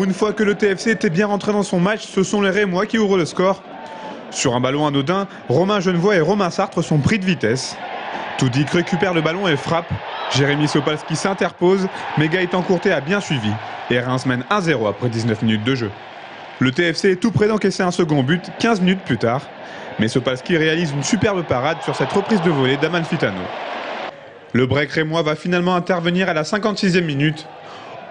Pour une fois que le TFC était bien rentré dans son match, ce sont les Rémois qui ouvrent le score. Sur un ballon anodin, Romain Genevoix et Romain Sartre sont pris de vitesse. Toudic récupère le ballon et frappe. Jérémy Sopalski s'interpose, mais Gaëtan Courtet a bien suivi. Et Reims mène 1-0 après 19 minutes de jeu. Le TFC est tout près d'encaisser un second but 15 minutes plus tard. Mais Sopalski réalise une superbe parade sur cette reprise de volée d'Amalfitano. Le break rémois va finalement intervenir à la 56e minute.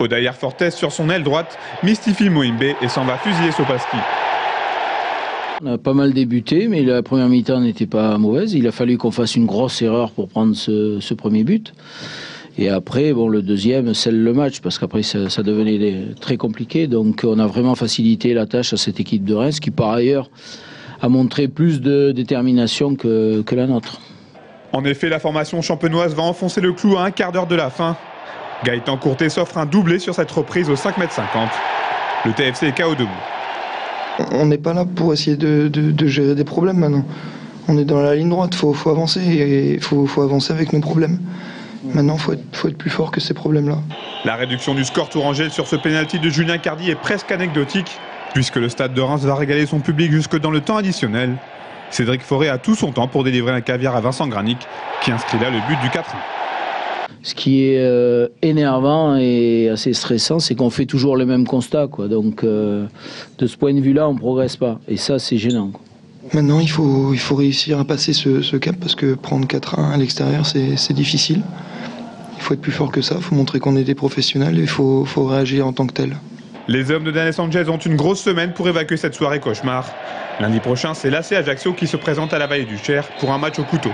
Odair Fortes sur son aile droite mystifie Moimbe et s'en va fusiller Sopalski. On a pas mal débuté, mais la première mi-temps n'était pas mauvaise. Il a fallu qu'on fasse une grosse erreur pour prendre ce premier but. Et après, bon, le deuxième scelle le match, parce qu'après ça devenait très compliqué. Donc on a vraiment facilité la tâche à cette équipe de Reims, qui par ailleurs a montré plus de détermination que la nôtre. En effet, la formation champenoise va enfoncer le clou à un quart d'heure de la fin. Gaëtan Courtet s'offre un doublé sur cette reprise au 5,50 m. Le TFC est KO debout. On n'est pas là pour essayer de gérer des problèmes maintenant. On est dans la ligne droite, faut avancer et faut avancer avec nos problèmes. Maintenant, faut être plus fort que ces problèmes-là. La réduction du score tourangelle sur ce pénalty de Julien Cardy est presque anecdotique, puisque le stade de Reims va régaler son public jusque dans le temps additionnel. Cédric Forêt a tout son temps pour délivrer un caviar à Vincent Granic, qui inscrit là le but du 4-1. Ce qui est énervant et assez stressant, c'est qu'on fait toujours les mêmes constats, quoi. Donc, de ce point de vue-là, on ne progresse pas. Et ça, c'est gênant, quoi. Maintenant, il faut réussir à passer ce cap, parce que prendre 4-1 à l'extérieur, c'est difficile. Il faut être plus fort que ça, il faut montrer qu'on est des professionnels et il faut réagir en tant que tel. Les hommes de Daniel Sanchez ont une grosse semaine pour évacuer cette soirée cauchemar. Lundi prochain, c'est l'AC Ajaccio qui se présente à la Vallée du Cher pour un match au couteau.